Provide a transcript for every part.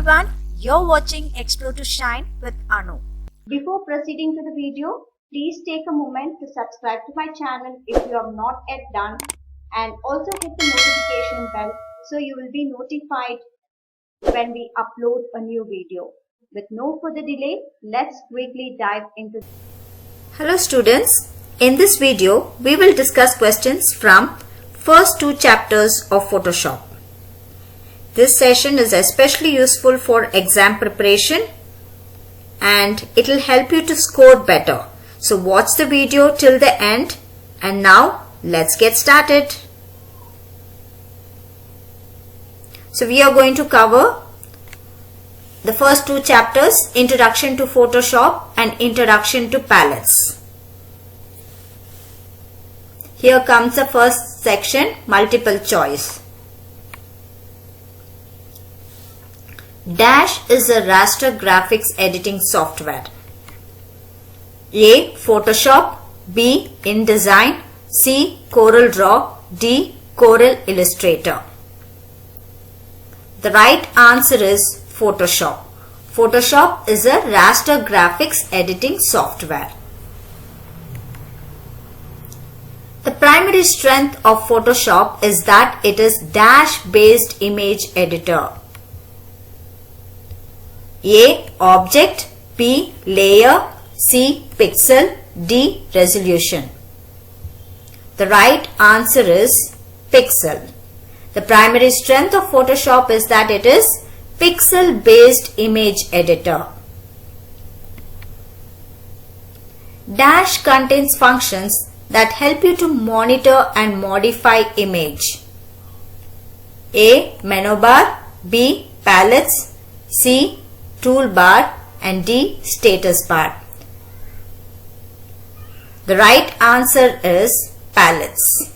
everyone, you're watching Explore to Shine with Anu. Before proceeding to the video, please take a moment to subscribe to my channel if you have not yet done, and also hit the notification bell so you will be notified when we upload a new video. With no further delay, let's quickly dive into. Hello students, in this video we will discuss questions from first two chapters of Photoshop. This session is especially useful for exam preparation and it will help you to score better. So watch the video till the end, and now let's get started. So we are going to cover the first two chapters, Introduction to Photoshop and Introduction to Palettes. Here comes the first section, multiple choice. Dash is a raster graphics editing software. A. Photoshop, B. InDesign, C. CorelDRAW, D. Corel Illustrator. The right answer is Photoshop. Photoshop is a raster graphics editing software. The primary strength of Photoshop is that it is dash-based image editor. A. Object, B. Layer, C. Pixel, D. Resolution. The right answer is Pixel. The primary strength of Photoshop is that it is pixel-based image editor. Dash contains functions that help you to monitor and modify image. A. Menu bar, B. Palettes, C. Toolbar, and D. Status bar. The right answer is Palettes.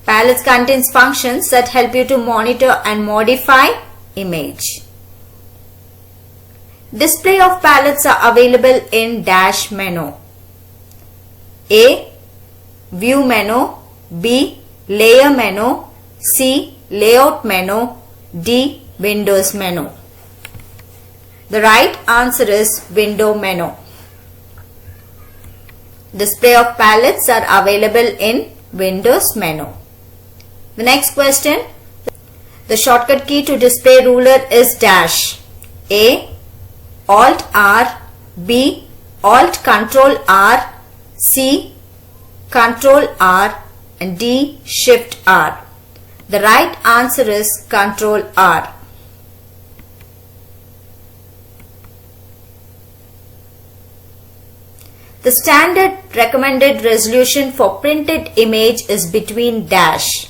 Palettes contains functions that help you to monitor and modify image. Display of palettes are available in dash menu. A. View menu, B. Layer menu, C. Layout menu, D. Windows menu. The right answer is Window menu. Display of palettes are available in Windows menu. The next question. The shortcut key to display ruler is dash. A. Alt R, B. Alt Control R, C. Control R, and D. Shift R. The right answer is Control R. The standard recommended resolution for printed image is between dash.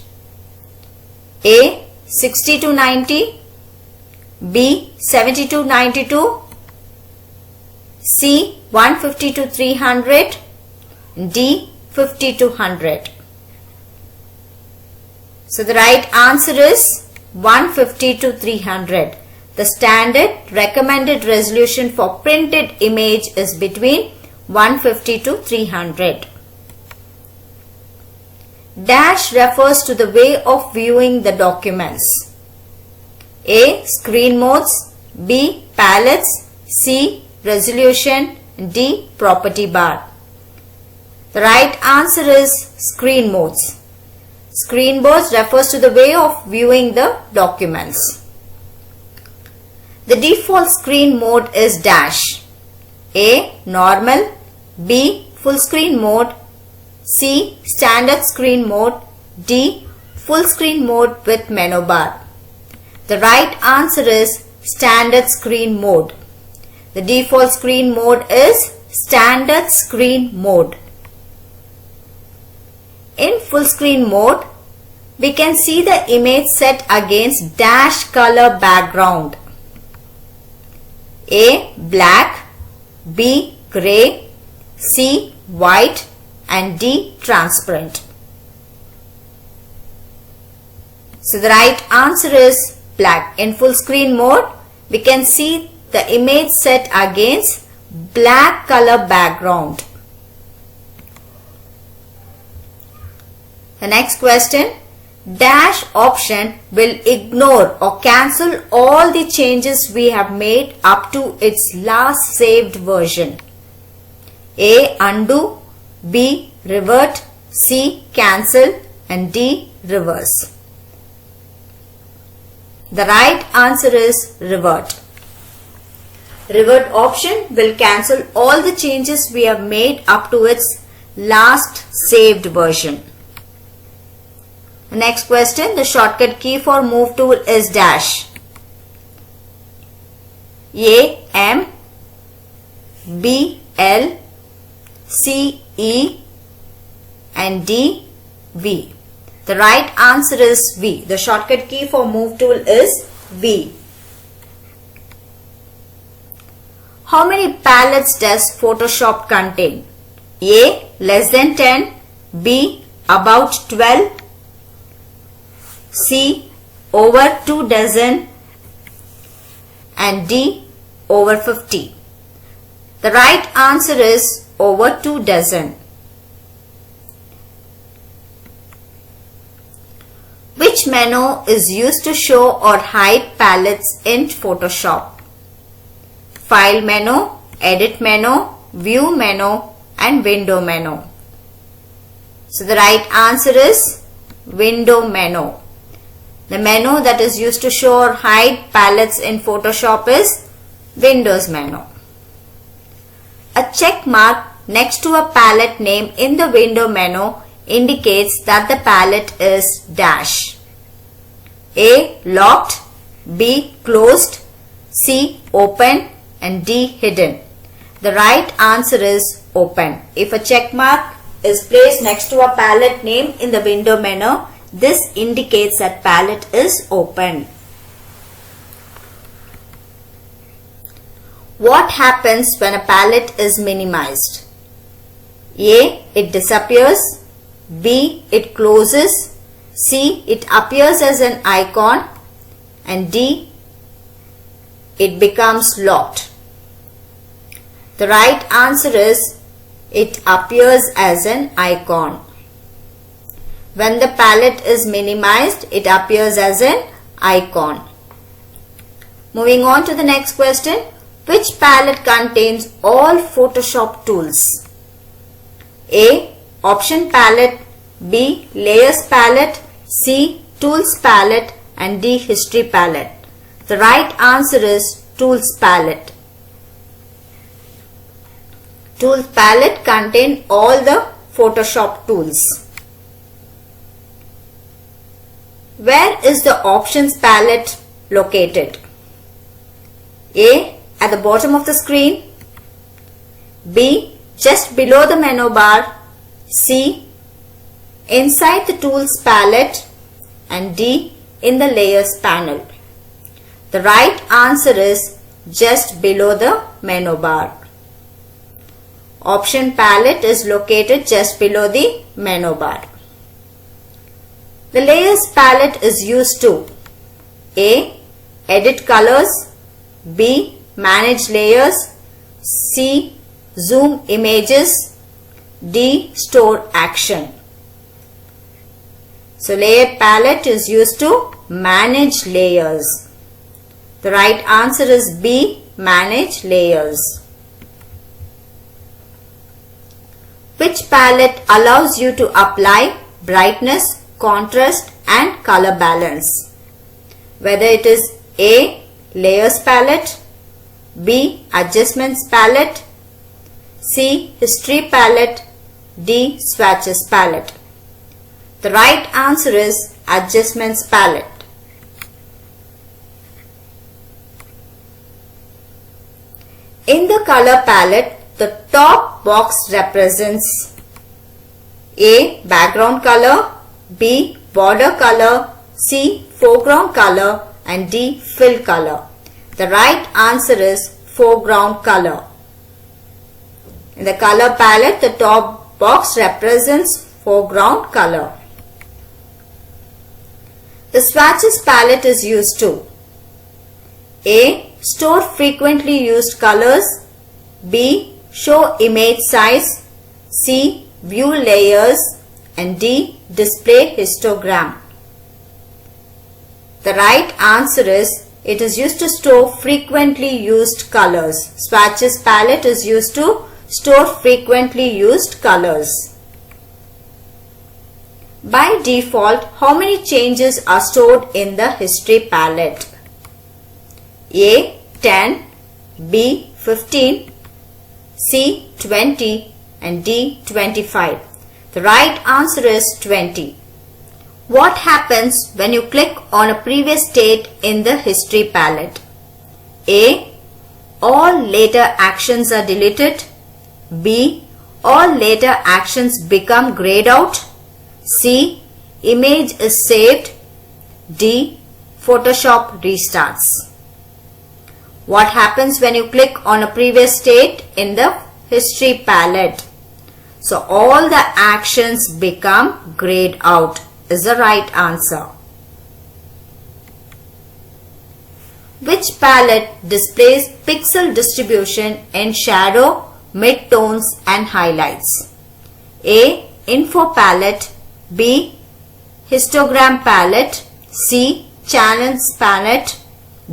A. 60:90, B. 70:92, C. 150:300, D. 50:100. So the right answer is 150:300. The standard recommended resolution for printed image is between 150:300. Dash refers to the way of viewing the documents. A. Screen modes, B. Palettes, C. Resolution, D. Property bar. The right answer is screen modes. Screen modes refers to the way of viewing the documents. The default screen mode is dash. A. Normal, B. Full screen mode, C. Standard screen mode, D. Full screen mode with menu bar. The right answer is standard screen mode. The default screen mode is standard screen mode. In full screen mode, we can see the image set against dash color background. A. Black, B. Gray, C. White, and D. Transparent. So the right answer is black. In full screen mode, we can see the image set against black color background. The next question. Dash option will ignore or cancel all the changes we have made up to its last saved version. A. Undo, B. Revert, C. Cancel, and D. Reverse. The right answer is revert. Revert option will cancel all the changes we have made up to its last saved version. Next question, the shortcut key for move tool is dash. A, M, B, L, C, E, and D, V. The right answer is V. The shortcut key for move tool is V. How many palettes does Photoshop contain? A, less than 10, B, about 12, C, over 2 dozen, and D, over 50. The right answer is over 2 dozen. Which menu is used to show or hide palettes in Photoshop? File menu, Edit menu, View menu, and Window menu. So the right answer is Window menu. The menu that is used to show or hide palettes in Photoshop is Windows menu. A check mark next to a palette name in the window menu indicates that the palette is dash. A, locked, B, closed, C, open, and D, hidden. The right answer is open. If a check mark is placed next to a palette name in the window menu, this indicates that palette is open. What happens when a palette is minimized? A, it disappears, B, it closes, C, it appears as an icon, and D, it becomes locked. The right answer is it appears as an icon. When the palette is minimized, it appears as an icon. Moving on to the next question. Which palette contains all Photoshop tools? A, Option palette, B, Layers palette, C, Tools palette, and D, History palette. The right answer is Tools palette. Tools palette contains all the Photoshop tools. Where is the Options palette located? A, at the bottom of the screen, B, just below the menu bar, C, inside the Tools palette, and D, in the Layers panel. The right answer is just below the menu bar. Option palette is located just below the menu bar. The Layers palette is used to A, edit colors, B, manage layers, C, zoom images, D, store action. So Layer palette is used to manage layers. The right answer is B, manage layers. Which palette allows you to apply brightness, contrast, and color balance? Whether it is A, Layers palette, B, Adjustments palette, C, History palette, D, Swatches palette. The right answer is Adjustments palette. In the color palette, the top box represents A, background color, B, border color, C, foreground color, and D, fill color. The right answer is foreground color. In the color palette, the top box represents foreground color. The swatches palette is used to A, store frequently used colors, B, show image size, C, view layers, and D, display histogram. The right answer is it is used to store frequently used colors. Swatches palette is used to store frequently used colors. By default, how many changes are stored in the history palette? A. 10, B. 15, C. 20 and D. 25. The right answer is 20. What happens when you click on a previous state in the history palette? A. All later actions are deleted. B. All later actions become grayed out. C. Image is saved. D. Photoshop restarts. What happens when you click on a previous state in the history palette? So all the actions become grayed out is the right answer. Which palette displays pixel distribution in shadow, midtones and highlights? A. Info palette. B. Histogram palette. C. Channels palette.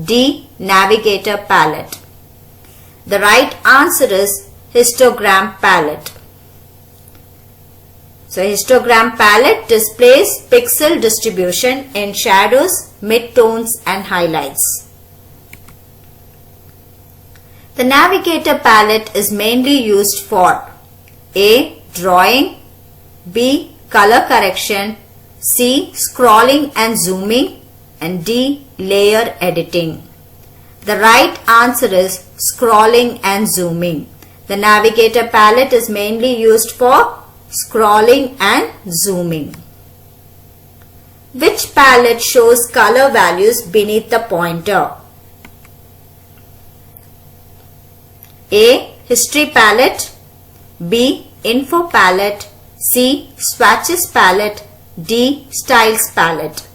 D. Navigator palette. The right answer is histogram palette. So histogram palette displays pixel distribution in shadows, midtones and highlights. The navigator palette is mainly used for A. Drawing, B. Color correction, C. Scrolling and zooming and D. Layer editing. The right answer is scrolling and zooming. The navigator palette is mainly used for scrolling and zooming. Which palette shows color values beneath the pointer? A. History palette, B. Info palette, C. Swatches palette, D. Styles palette.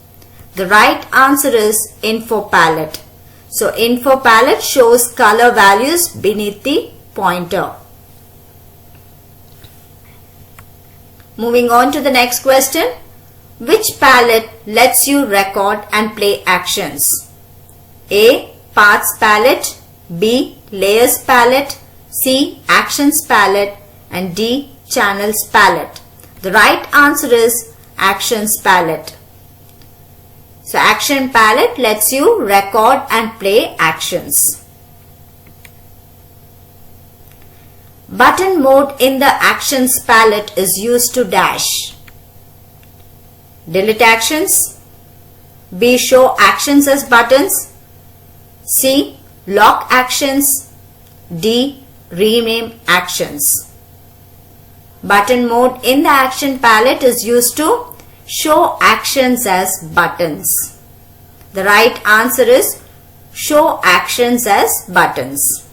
The right answer is Info palette. So Info palette shows color values beneath the pointer. Moving on to the next question. Which palette lets you record and play actions? A. Paths palette, B. Layers palette, C. Actions palette and D. Channels palette. The right answer is Actions palette. So Action palette lets you record and play actions. Button mode in the Actions palette is used to dash: delete actions, B. Show actions as buttons, C. Lock actions, D. Rename actions. Button mode in the Action palette is used to show actions as buttons. The right answer is show actions as buttons.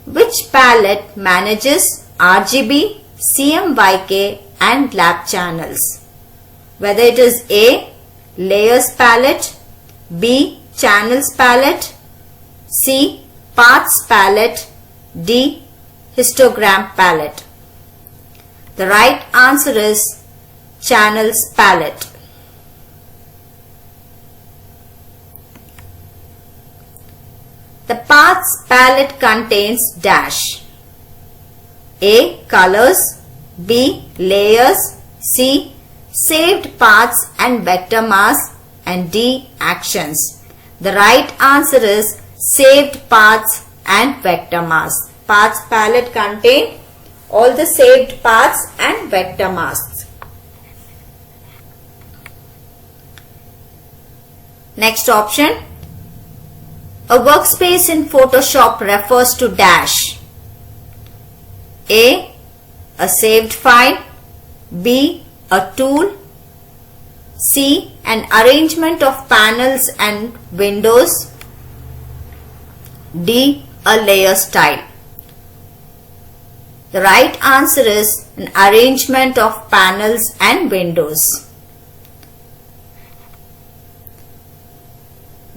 Which palette manages RGB, CMYK and lap channels? Whether it is A. Layers palette, B. Channels palette, C. Paths palette, D. Histogram palette. The right answer is Channels palette. The Paths palette contains dash: A. Colors, B. Layers, C. Saved paths and vector masks and D. Actions. The right answer is saved paths and vector masks. Paths palette contains all the saved paths and vector masks. Next option. A workspace in Photoshop refers to dash: A. A saved file, B. A tool, C. An arrangement of panels and windows, D. A layer style. The right answer is an arrangement of panels and windows.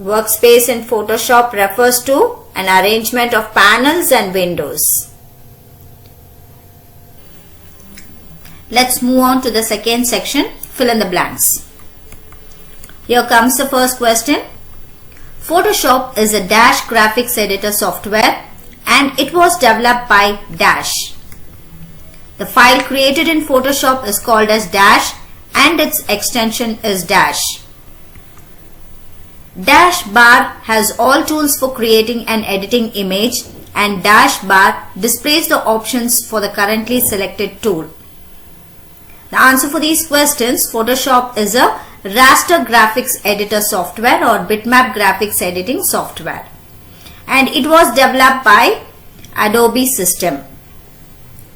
Workspace in Photoshop refers to an arrangement of panels and windows. Let's move on to the second section, fill in the blanks. Here comes the first question. Photoshop is a Dash graphics editor software and it was developed by Dash. The file created in Photoshop is called as Dash and its extension is Dash. Dash bar has all tools for creating and editing image, and Dash bar displays the options for the currently selected tool. The answer for these questions: Photoshop is a raster graphics editor software or bitmap graphics editing software, and it was developed by Adobe System.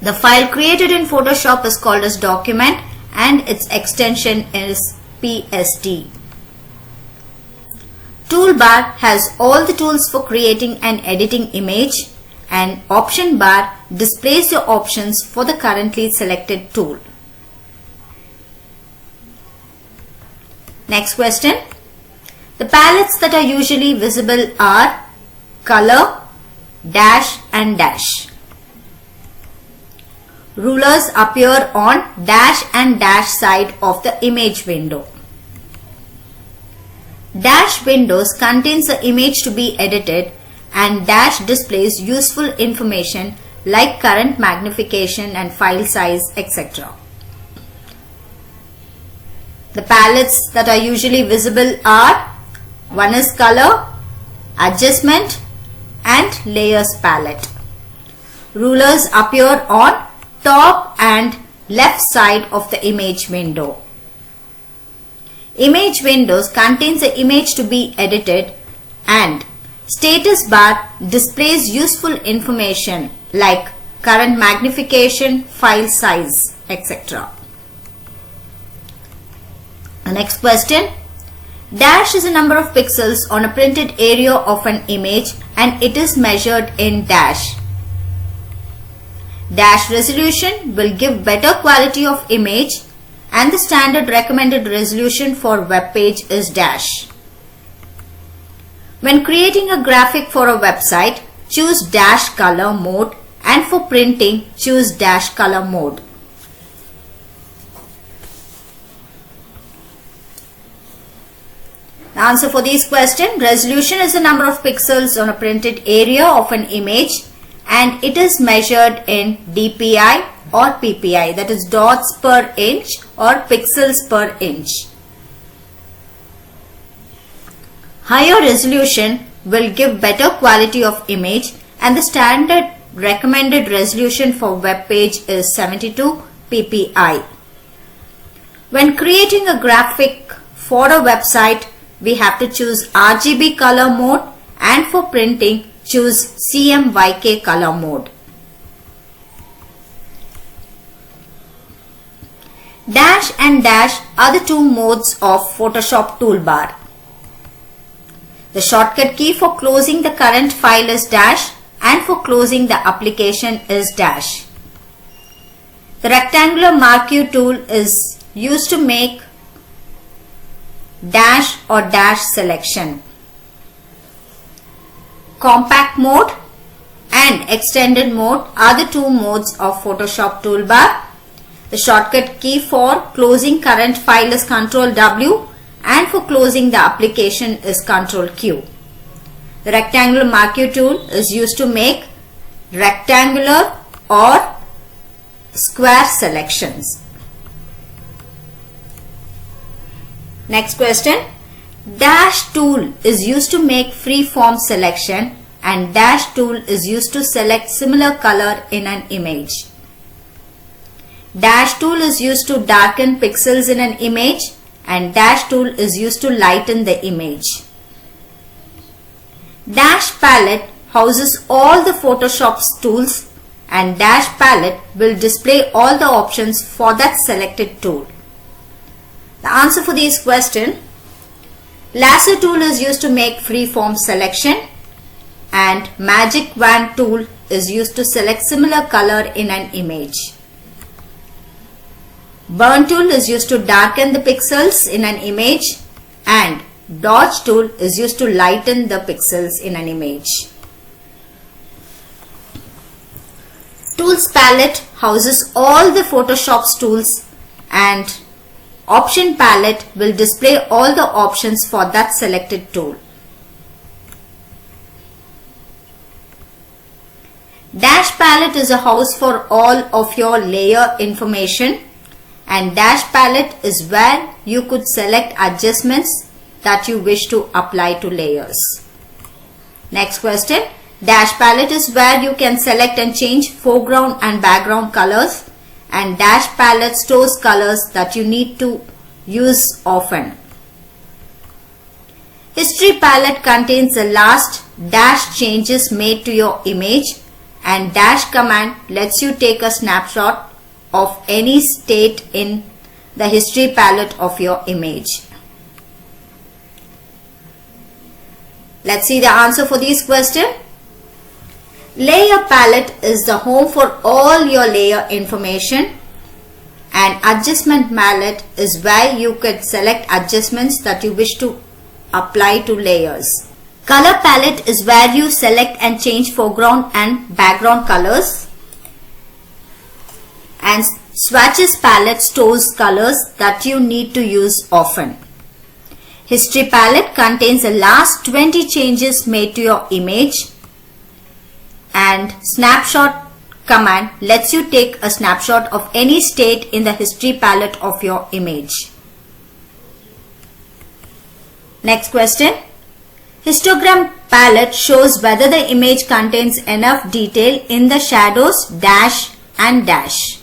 The file created in Photoshop is called as document and its extension is PSD. Toolbar has all the tools for creating and editing image, and option bar displays the options for the currently selected tool. Next question. The palettes that are usually visible are color, dash and dash. Rulers appear on dash and dash side of the image window. Dash windows contains the image to be edited, and dash displays useful information like current magnification and file size, etc. The palettes that are usually visible are: one is color, adjustment and layers palette. Rulers appear on top and left side of the image window. Image windows contains the image to be edited, and status bar displays useful information like current magnification, file size, etc. The next question. Dash is a number of pixels on a printed area of an image and it is measured in dash. Dash resolution will give better quality of image, and the standard recommended resolution for web page is dash. When creating a graphic for a website, choose dash color mode, and for printing, choose dash color mode. The answer for these questions: resolution is the number of pixels on a printed area of an image and it is measured in DPI or PPI, that is dots per inch or pixels per inch. Higher resolution will give better quality of image, and the standard recommended resolution for web page is 72 PPI. When creating a graphic for a website, we have to choose RGB color mode, and for printing choose CMYK color mode. Dash and dash are the two modes of Photoshop toolbar. The shortcut key for closing the current file is dash, and for closing the application is dash. The rectangular marquee tool is used to make dash or dash selection. Compact mode and extended mode are the two modes of Photoshop toolbar. The shortcut key for closing current file is Ctrl W, and for closing the application is Ctrl Q. The rectangular marquee tool is used to make rectangular or square selections. Next question. Dash tool is used to make free-form selection, and dash tool is used to select similar color in an image. Dash tool is used to darken pixels in an image, and dash tool is used to lighten the image. Dash palette houses all the Photoshop's tools, and dash palette will display all the options for that selected tool. The answer for these questions: lasso tool is used to make free-form selection, and magic wand tool is used to select similar color in an image. Burn tool is used to darken the pixels in an image, and dodge tool is used to lighten the pixels in an image. Tools palette houses all the Photoshop's tools, and Option palette will display all the options for that selected tool. Dash palette is a house for all of your layer information, and dash palette is where you could select adjustments that you wish to apply to layers. Next question. Dash palette is where you can select and change foreground and background colors, and dash palette stores colors that you need to use often. History palette contains the last dash changes made to your image, and dash command lets you take a snapshot of any state in the history palette of your image. Let's see the answer for these questions. Layer palette is the home for all your layer information, and adjustment palette is where you could select adjustments that you wish to apply to layers. Color palette is where you select and change foreground and background colors, and swatches palette stores colors that you need to use often. History palette contains the last 20 changes made to your image, and snapshot command lets you take a snapshot of any state in the history palette of your image. Next question. Histogram palette shows whether the image contains enough detail in the shadows, dash and dash.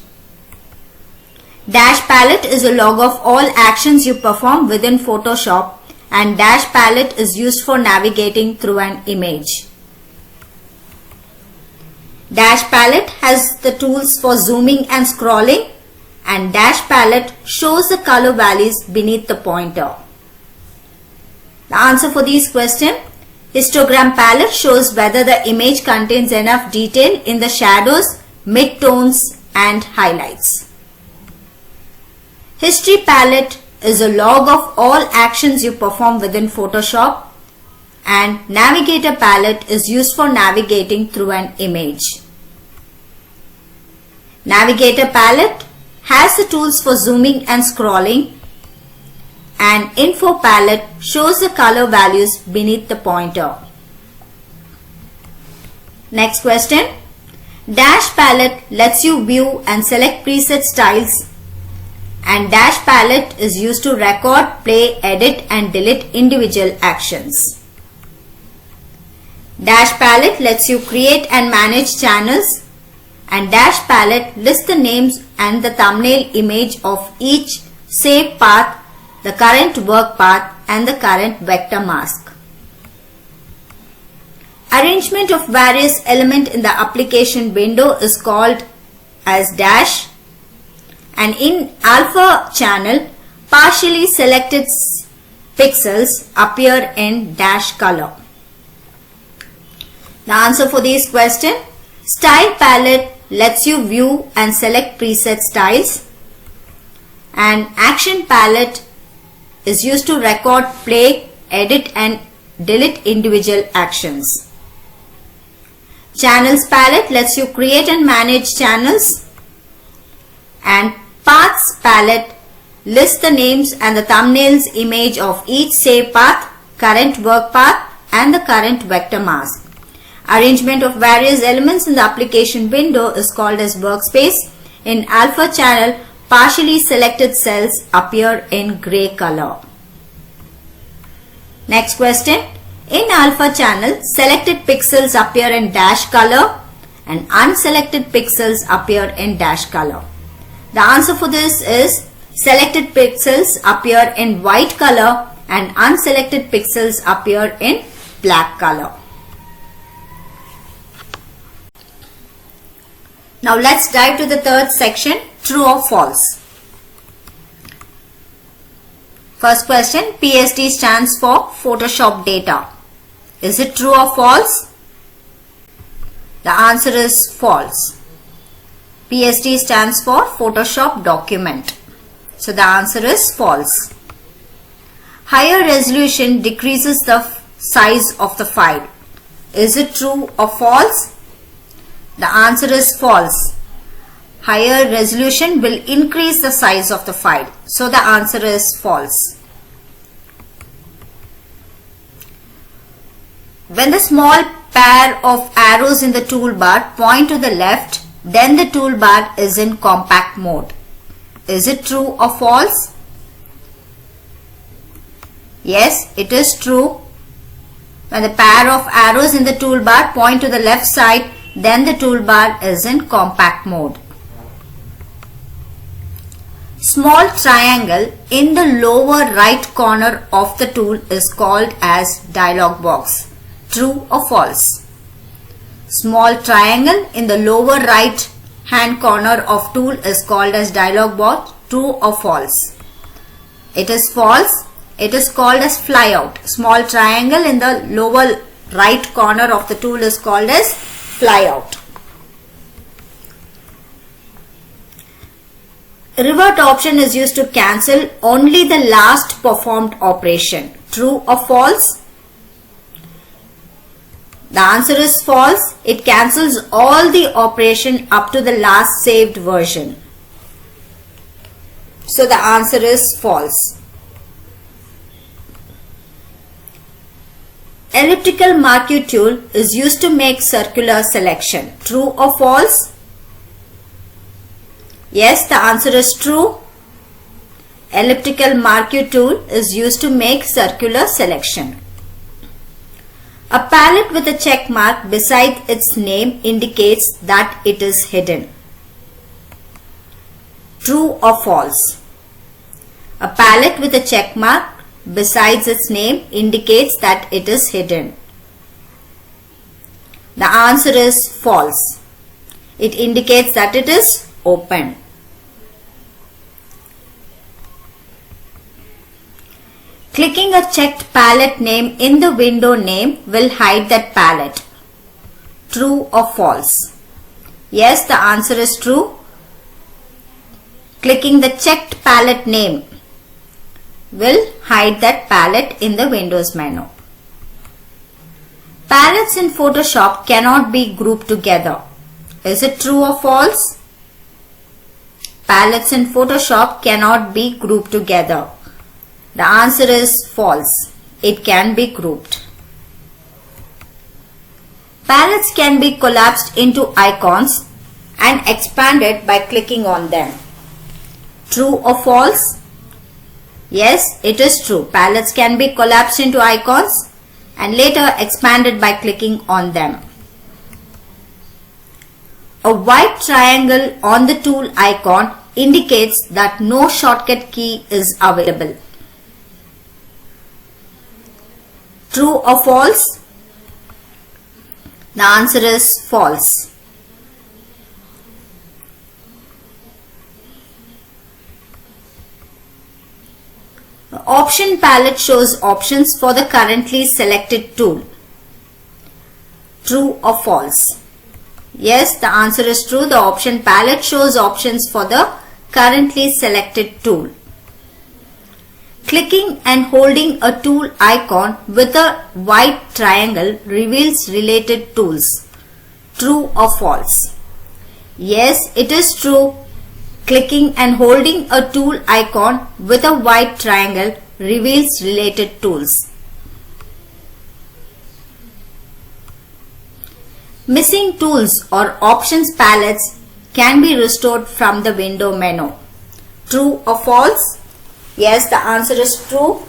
Dash palette is a log of all actions you perform within Photoshop, and dash palette is used for navigating through an image. Dash palette has the tools for zooming and scrolling, and dash palette shows the color values beneath the pointer. The answer for these questions. Histogram palette shows whether the image contains enough detail in the shadows, midtones and highlights. History palette is a log of all actions you perform within Photoshop, and Navigator palette is used for navigating through an image. Navigator palette has the tools for zooming and scrolling, and Info palette shows the color values beneath the pointer. Next question. Dash palette lets you view and select preset styles, and dash palette is used to record, play, edit and delete individual actions. Dash palette lets you create and manage channels, and dash palette lists the names and the thumbnail image of each save path, the current work path and the current vector mask. Arrangement of various elements in the application window is called as dash, and in alpha channel, partially selected pixels appear in dash color. The answer for these questions. Style palette lets you view and select preset styles, and action palette is used to record, play, edit and delete individual actions. Channels palette lets you create and manage channels, and Paths palette lists the names and the thumbnails image of each save path, current work path and the current vector mask. Arrangement of various elements in the application window is called as workspace. In alpha channel, partially selected cells appear in gray color. Next question. In alpha channel, selected pixels appear in dash color and unselected pixels appear in dash color. The answer for this is selected pixels appear in white color and unselected pixels appear in black color. Now let's dive to the third section, true or false. First question, PSD stands for Photoshop data. Is it true or false? The answer is false. PSD stands for Photoshop document. So the answer is false. Higher resolution decreases the size of the file. Is it true or false? The answer is false. higher resolution will increase the size of the file. So the answer is false. When the small pair of arrows in the toolbar point to the left, then the toolbar is in compact mode. Is it true or false? Yes, it is true. When the pair of arrows in the toolbar point to the left side, then the toolbar is in compact mode. Small triangle in the lower right corner of the tool is called as dialog box. True or false? Small triangle in the lower right hand corner of tool is called as dialog box. True or false? It is false. It is called as flyout. Small triangle in the lower right corner of the tool is called as flyout. Revert option is used to cancel only the last performed operation. True or false? The answer is false. It cancels all the operation up to the last saved version. So the answer is false. Elliptical marquee tool is used to make circular selection. True or false? Yes, the answer is true. Elliptical marquee tool is used to make circular selection. A palette with a check mark beside its name indicates that it is hidden. True or false? A palette with a check mark besides its name indicates that it is hidden. The answer is false. It indicates that it is open. Clicking a checked palette name in the window name will hide that palette. True or false? Yes, the answer is true. Clicking the checked palette name will hide that palette in the Windows menu. Palettes in Photoshop cannot be grouped together. Is it true or false? Palettes in Photoshop cannot be grouped together. The answer is false. It can be grouped. Palettes can be collapsed into icons and expanded by clicking on them. True or false? Yes, it is true. Palettes can be collapsed into icons and later expanded by clicking on them. A white triangle on the tool icon indicates that no shortcut key is available. True or false? The answer is false. The option palette shows options for the currently selected tool. True or false? Yes, the answer is true. The option palette shows options for the currently selected tool. Clicking and holding a tool icon with a white triangle reveals related tools. True or false? Yes, it is true. Clicking and holding a tool icon with a white triangle reveals related tools. Missing tools or options palettes can be restored from the window menu. True or false? Yes, the answer is true.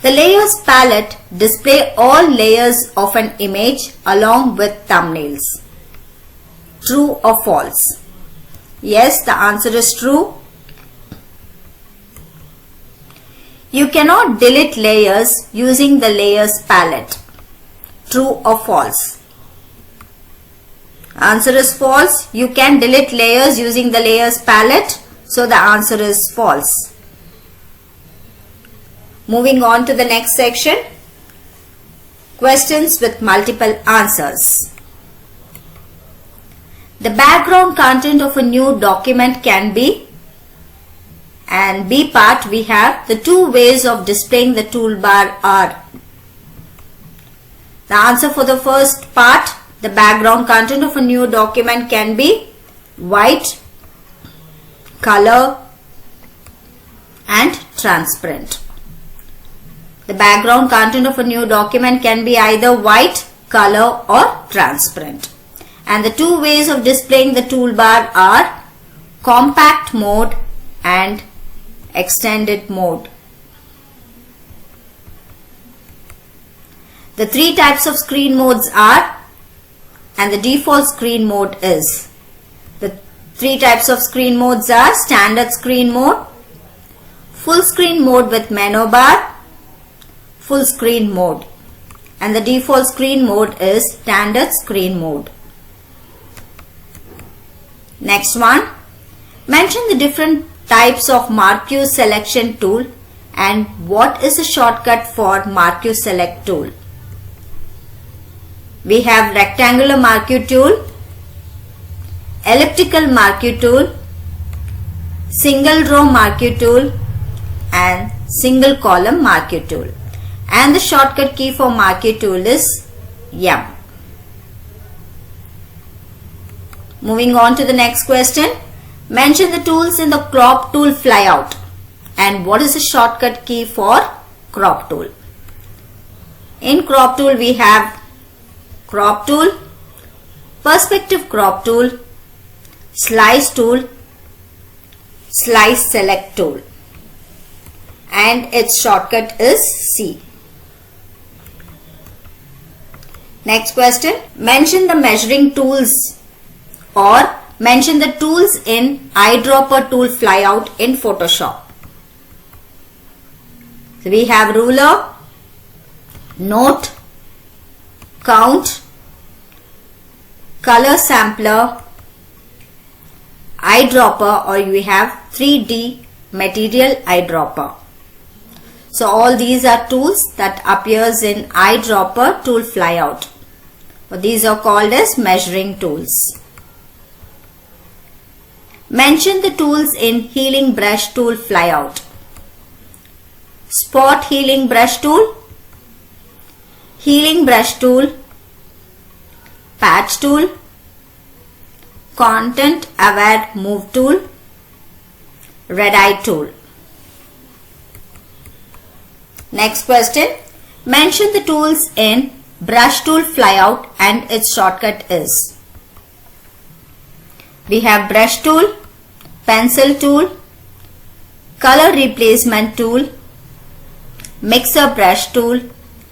The layers palette display all layers of an image along with thumbnails. True or false? Yes, the answer is true. You cannot delete layers using the layers palette. True or false? Answer is false. You can delete layers using the layers palette. So the answer is false. Moving on to the next section. Questions with multiple answers. The background content of a new document can be, and B part we have the two ways of displaying the toolbar are. The answer for the first part, The background content of a new document can be white, color, and transparent. The background content of a new document can be either white, color, or transparent. And the two ways of displaying the toolbar are compact mode and extended mode. The three types of screen modes are, and the default screen mode is. The three types of screen modes are standard screen mode, full screen mode with menu bar, full screen mode. And the default screen mode is standard screen mode. Next one, mention the different types of Marquee selection tool and what is the shortcut for Marquee select tool. We have rectangular Marquee tool, elliptical Marquee tool, single row Marquee tool, and single column Marquee tool. And the shortcut key for Marquee tool is M. Moving on to the next question. Mention the tools in the crop tool flyout and what is the shortcut key for crop tool. In crop tool we have crop tool, perspective crop tool, slice tool, slice select tool, and its shortcut is C. Next question. Mention the measuring tools or mention the tools in eyedropper tool flyout in Photoshop. So we have ruler, note, count, color sampler, eyedropper, or we have 3D material eyedropper. So all these are tools that appears in eyedropper tool flyout. So these are called as measuring tools. Mention the tools in healing brush tool flyout. Spot healing brush tool, healing brush tool, patch tool, content aware move tool, red eye tool. Next question. Mention the tools in brush tool flyout and its shortcut is. We have brush tool, pencil tool, color replacement tool, mixer brush tool,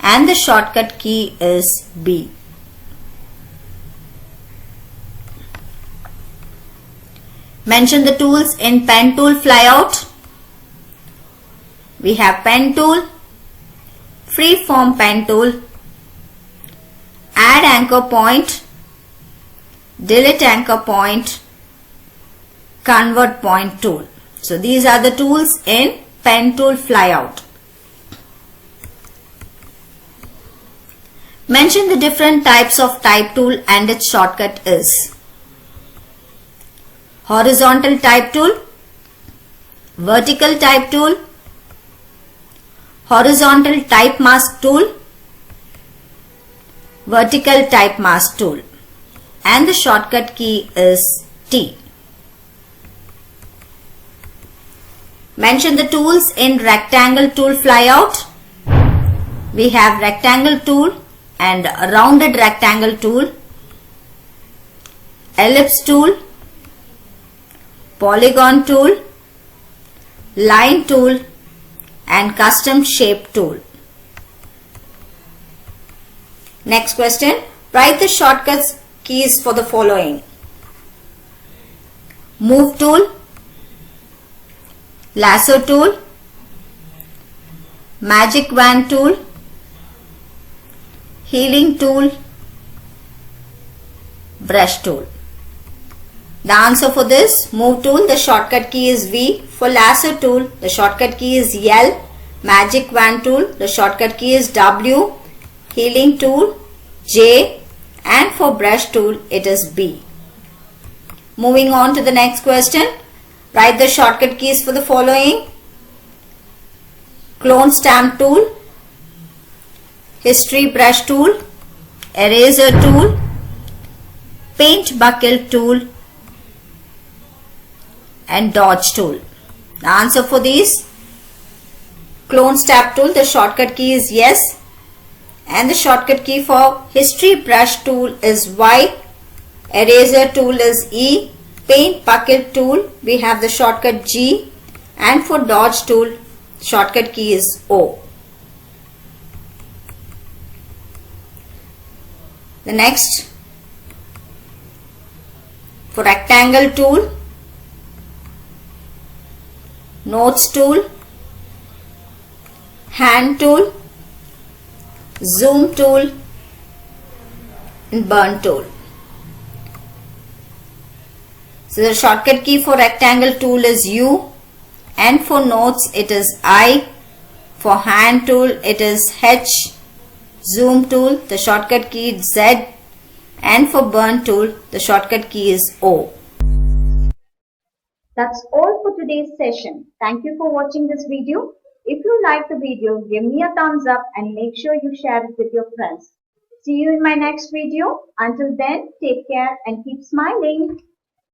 and the shortcut key is B. Mention the tools in pen tool flyout. We have pen tool, freeform pen tool, add anchor point, delete anchor point, convert point tool. So these are the tools in pen tool flyout. Mention the different types of type tool and its shortcut is. Horizontal type tool, vertical type tool, horizontal type mask tool, vertical type mask tool, and the shortcut key is T. Mention the tools in rectangle tool flyout. We have rectangle tool and rounded rectangle tool, ellipse tool, polygon tool, line tool, and custom shape tool. Next question. Write the shortcuts keys for the following. Move tool, lasso tool, magic wand tool, healing tool, brush tool. The answer for this, move tool, the shortcut key is V. For lasso tool, the shortcut key is L. Magic wand tool, the shortcut key is W. Healing tool, J. And for brush tool, it is B. Moving on to the next question. Write the shortcut keys for the following. Clone stamp tool, history brush tool, eraser tool, paint bucket tool and dodge tool. The answer for these: clone stab tool, the shortcut key is yes, and the shortcut key for history brush tool is Y, eraser tool is E, paint bucket tool we have the shortcut G, and for dodge tool shortcut key is O. The next, for rectangle tool, notes tool, hand tool, zoom tool and burn tool. So the shortcut key for rectangle tool is U, and for notes it is I, for hand tool it is H, zoom tool the shortcut key is Z, and for burn tool the shortcut key is O. That's all for today's session. Thank you for watching this video. If you like the video, give me a thumbs up and make sure you share it with your friends. See you in my next video. Until then, take care and keep smiling.